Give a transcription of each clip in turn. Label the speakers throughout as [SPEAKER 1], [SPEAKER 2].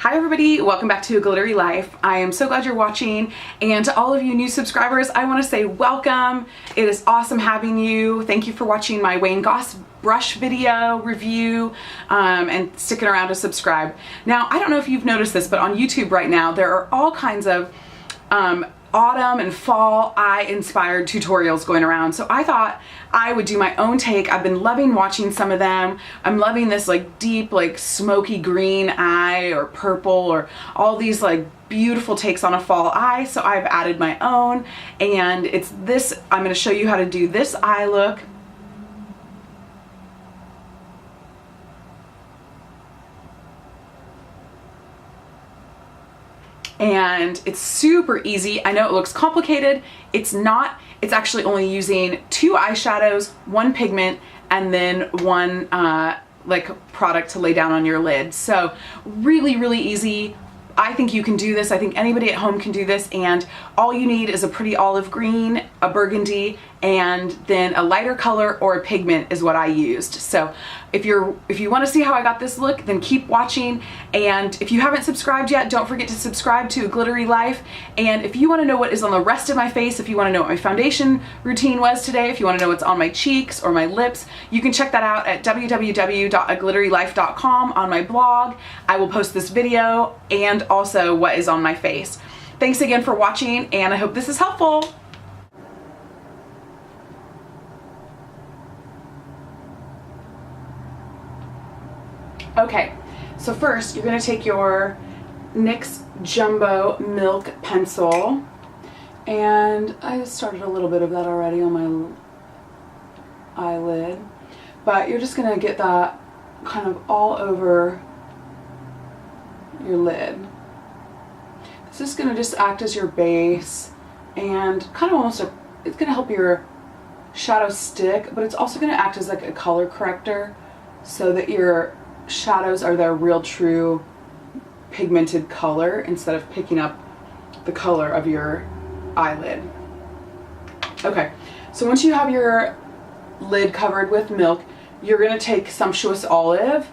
[SPEAKER 1] Hi everybody, welcome back to A Glittery Life. I am so glad you're watching, and to all of you new subscribers, I want to say welcome. It is awesome having you. Thank you for watching my Wayne Goss brush video review and sticking around to subscribe. Now, I don't know if you've noticed this, but on YouTube right now, there are all kinds of autumn and fall eye inspired tutorials going around. So I thought I would do my own take. I've been loving watching some of them. I'm loving this like deep, like smoky green eye or purple or all these like beautiful takes on a fall eye. So I've added my own, and it's this, I'm going to show you how to do this eye look. And it's super easy. I know it looks complicated. It's not. It's actually only using 2 eyeshadows, 1 pigment, and then 1 like product to lay down on your lid. So really, really easy. I think you can do this. I think anybody at home can do this, and all you need is a pretty olive green, a burgundy, and then a lighter color or a pigment is what I used. So if you want to see how I got this look, then keep watching. And if you haven't subscribed yet, don't forget to subscribe to A Glittery Life. And if you want to know what is on the rest of my face, if you want to know what my foundation routine was today, if you want to know what's on my cheeks or my lips, you can check that out at www.aglitterylife.com on my blog. I will post this video and also what is on my face. Thanks again for watching, and I hope this is helpful. Okay, so first you're going to take your NYX Jumbo Milk Pencil, and I started a little bit of that already on my eyelid, but you're just going to get that kind of all over your lid. This is going to just act as your base and kind of almost it's going to help your shadow stick, but it's also going to act as like a color corrector so that your shadows are their real true pigmented color instead of picking up the color of your eyelid. Okay, so once you have your lid covered with milk, you're going to take Sumptuous Olive,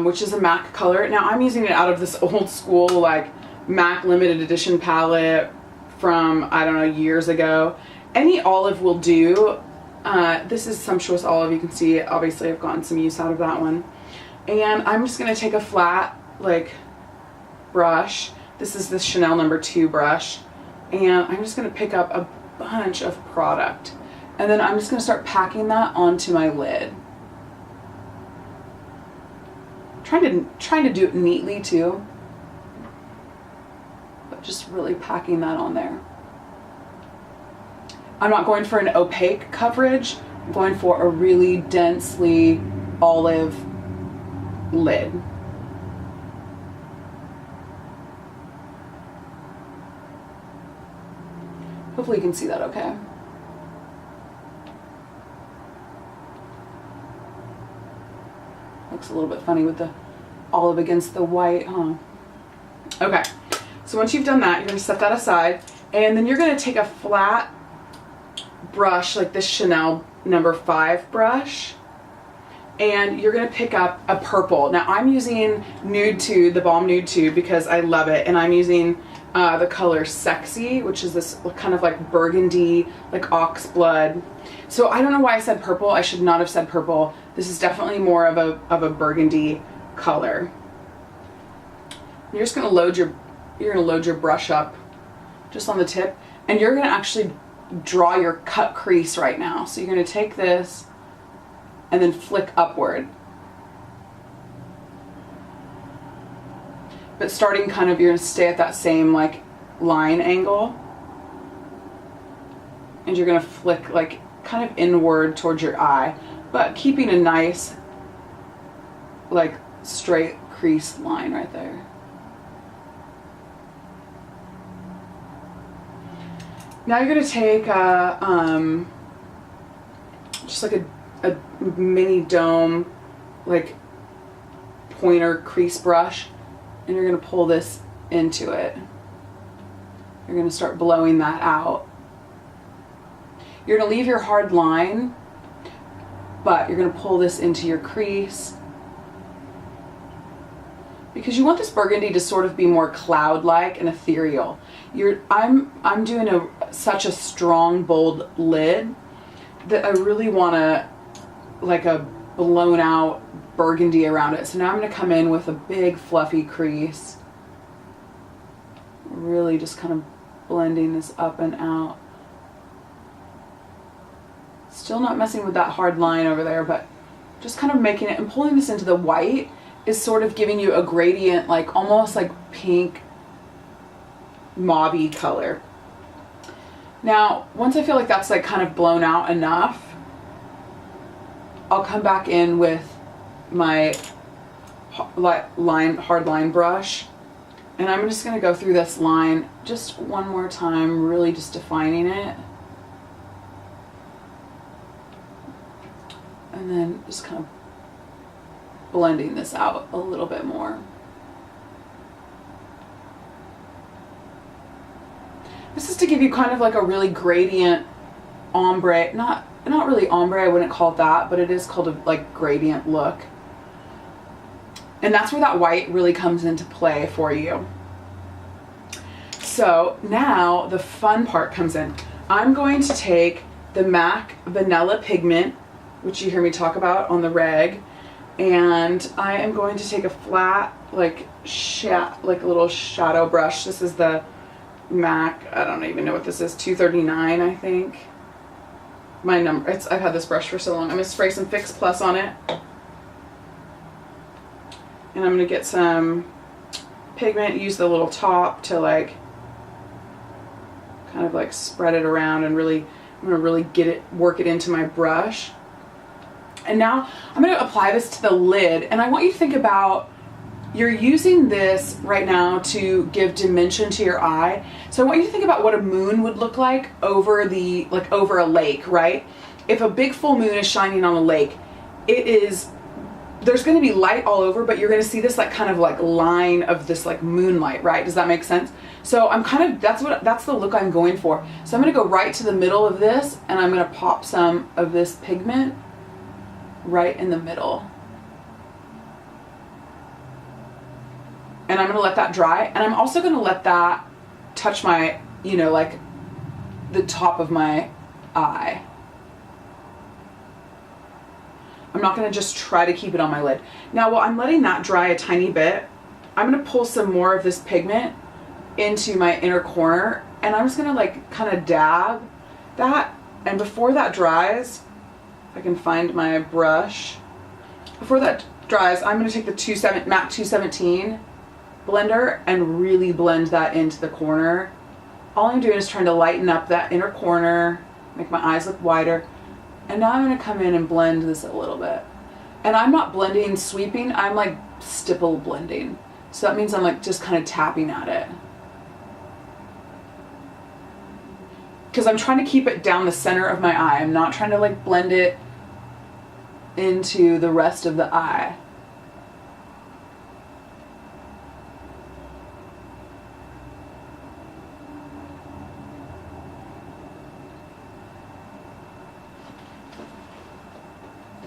[SPEAKER 1] which is a MAC color. Now I'm using it out of this old school like MAC limited edition palette from, I don't know, years ago. Any olive will do. This is Sumptuous Olive. You can see obviously I've gotten some use out of that one. And I'm just going to take a flat like brush. This is the Chanel No. 2 brush, and I'm just going to pick up a bunch of product, and then I'm just going to start packing that onto my lid. Trying to do it neatly too, but just really packing that on there. I'm not going for an opaque coverage. I'm going for a really densely olive lid. Hopefully you can see that okay. Looks a little bit funny with the olive against the white, huh? Okay, so once you've done that, you're going to set that aside, and then you're going to take a flat brush like this Chanel No. 5 brush, and you're going to pick up a purple. Now I'm using Nude Tude, the Balm Nude Tude, because I love it, and I'm using the color Sexy, which is this kind of like burgundy, like ox blood. So I don't know why I said purple. I should not have said purple. This is definitely more of a burgundy color. You're just going to load your brush up just on the tip, and you're going to actually draw your cut crease right now. So you're going to take this and then flick upward. But starting kind of, you're going to stay at that same like line angle, and you're going to flick like kind of inward towards your eye, but keeping a nice like straight crease line right there. Now you're going to take just like a mini dome like pointer crease brush, and you're going to pull this into it. You're going to start blowing that out. You're going to leave your hard line, but you're going to pull this into your crease, because you want this burgundy to sort of be more cloud-like and ethereal. I'm doing such a strong, bold lid that I really want like a blown out burgundy around it. So now I'm going to come in with a big fluffy crease. Really just kind of blending this up and out. Still not messing with that hard line over there, but just kind of making it, and pulling this into the white is sort of giving you a gradient, like almost like pink mauvey color. Now, once I feel like that's like kind of blown out enough, I'll come back in with my hard line brush, and I'm just going to go through this line just one more time, really just defining it. And then just kind of blending this out a little bit more. This is to give you kind of like a really gradient ombre, not really ombre, I wouldn't call it that, but it is called a like gradient look. And that's where that white really comes into play for you. So now the fun part comes in. I'm going to take the MAC Vanilla Pigment, which you hear me talk about on the reg, and I am going to take a flat like a little shadow brush. This is the MAC, I don't even know what this is, 239 I think. My number, I've had this brush for so long. I'm going to spray some Fix Plus on it, and I'm going to get some pigment, use the little top to like kind of like spread it around, and really I'm going to really work it into my brush. And now I'm going to apply this to the lid, and I want you to think about, you're using this right now to give dimension to your eye. So I want you to think about what a moon would look like over over a lake, right? If a big full moon is shining on a lake, there's going to be light all over, but you're going to see this like kind of like line of this like moonlight, right? Does that make sense? So that's the look I'm going for. So I'm going to go right to the middle of this, and I'm going to pop some of this pigment right in the middle. And I'm going to let that dry, and I'm also going to let that touch my, like the top of my eye. I'm not going to just try to keep it on my lid. Now, while I'm letting that dry a tiny bit, I'm going to pull some more of this pigment into my inner corner, and I'm just going to like kind of dab that. And before that dries, if I can find my brush, before that dries, I'm going to take the MAC 217 blender and really blend that into the corner. All I'm doing is trying to lighten up that inner corner, make my eyes look wider. And now I'm going to come in and blend this a little bit. And I'm not blending sweeping, I'm like stipple blending. So that means I'm like just kind of tapping at it. Because I'm trying to keep it down the center of my eye. I'm not trying to like blend it into the rest of the eye.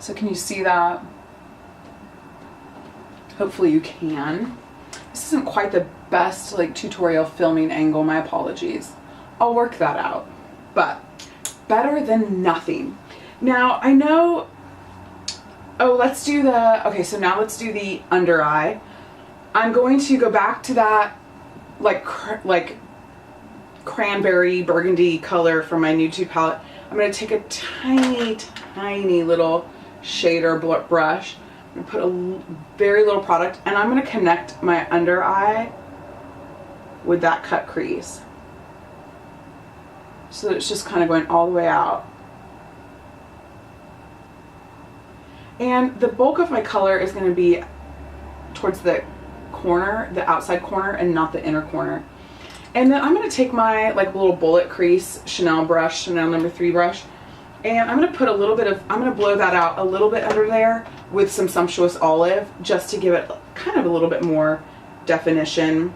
[SPEAKER 1] So can you see that? Hopefully you can. This isn't quite the best like tutorial filming angle, my apologies. I'll work that out, but better than nothing. Now I know, okay, so now let's do the under eye. I'm going to go back to that like cranberry burgundy color from my Nude palette. I'm going to take a tiny little shader brush. I'm going to put a very little product, and I'm going to connect my under eye with that cut crease. So that it's just kind of going all the way out. And the bulk of my color is going to be towards the corner, the outside corner, and not the inner corner. And then I'm going to take my like little bullet crease Chanel brush, Chanel No. 3 brush, and I'm going to put I'm going to blow that out a little bit under there with some Sumptuous Olive, just to give it kind of a little bit more definition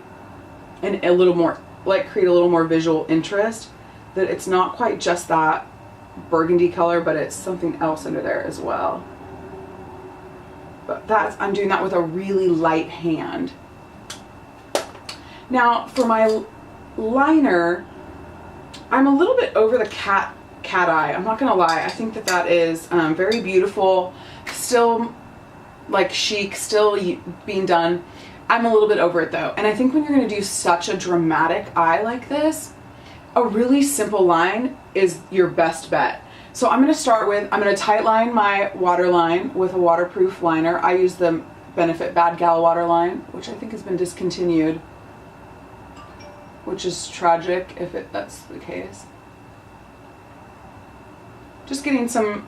[SPEAKER 1] and a little more, like create a little more visual interest, that it's not quite just that burgundy color, but it's something else under there as well. But I'm doing that with a really light hand. Now for my liner, I'm a little bit over the cat eye. I'm not gonna lie. I think that is very beautiful, still like chic, still being done. I'm a little bit over it though. And I think when you're gonna do such a dramatic eye like this, a really simple line is your best bet. So I'm gonna start with, I'm gonna tight line my waterline with a waterproof liner. I use the Benefit Bad Gal waterline, which I think has been discontinued, which is tragic if that's the case. Just getting some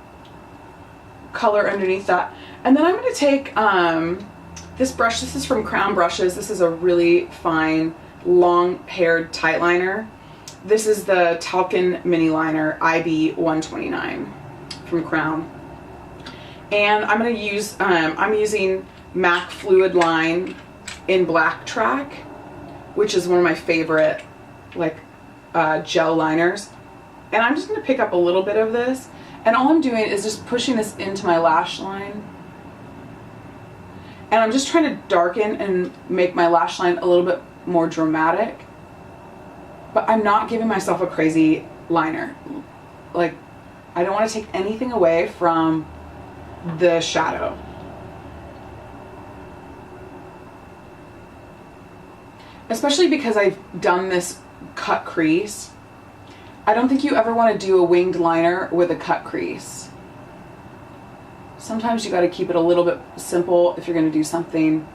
[SPEAKER 1] color underneath that. And then I'm gonna take this brush. This is from Crown Brushes. This is a really fine, long-haired tight liner. This is the Talcon Mini Liner IB 129 from Crown. And I'm going to use, I'm using MAC Fluid Line in Black Track, which is one of my favorite like gel liners. And I'm just going to pick up a little bit of this. And all I'm doing is just pushing this into my lash line. And I'm just trying to darken and make my lash line a little bit more dramatic. But I'm not giving myself a crazy liner. Like, I don't want to take anything away from the shadow. Especially because I've done this cut crease. I don't think you ever want to do a winged liner with a cut crease. Sometimes you got to keep it a little bit simple if you're going to do something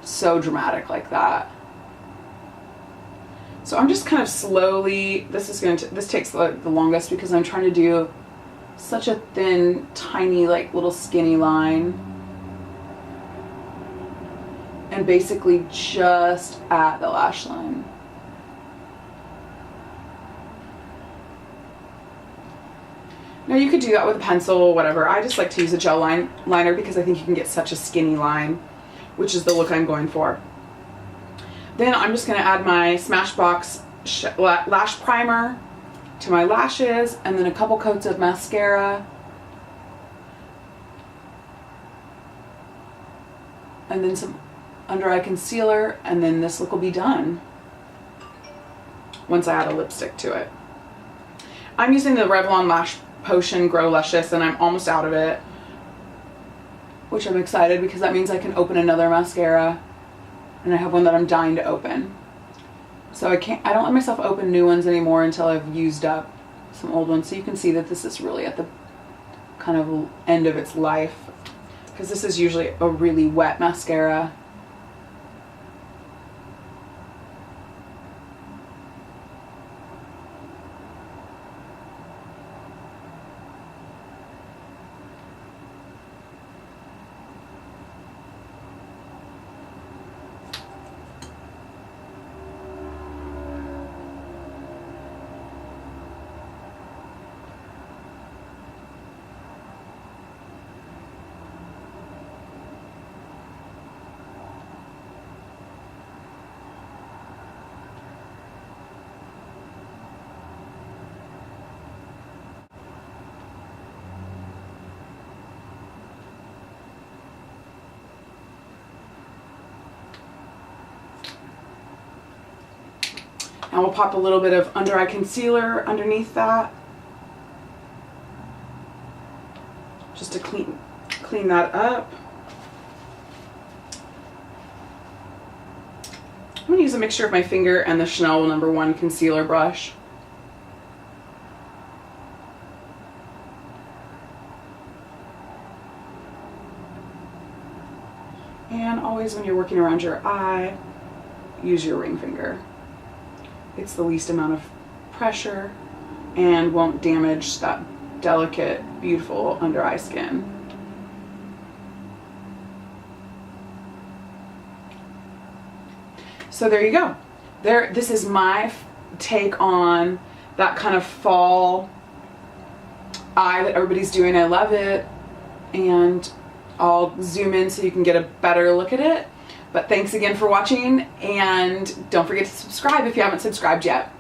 [SPEAKER 1] so dramatic like that. So I'm just kind of slowly, this takes the longest because I'm trying to do such a thin, tiny, like little skinny line. And basically just at the lash line. Now you could do that with a pencil or whatever. I just like to use a gel liner because I think you can get such a skinny line, which is the look I'm going for. Then I'm just going to add my Smashbox lash primer to my lashes, and then a couple coats of mascara, and then some under eye concealer, and then this look will be done once I add a lipstick to it. I'm using the Revlon Lash Potion Grow Luscious, and I'm almost out of it, which I'm excited because that means I can open another mascara. And I have one that I'm dying to open. So I don't let myself open new ones anymore until I've used up some old ones. So you can see that this is really at the kind of end of its life, because this is usually a really wet mascara. And we'll pop a little bit of under eye concealer underneath that, just to clean that up. I'm going to use a mixture of my finger and the Chanel No. 1 concealer brush. And always when you're working around your eye, use your ring finger. It's the least amount of pressure and won't damage that delicate, beautiful under eye skin. So there you go. This is my take on that kind of fall eye that everybody's doing. I love it. And I'll zoom in so you can get a better look at it. But thanks again for watching, and don't forget to subscribe if you haven't subscribed yet.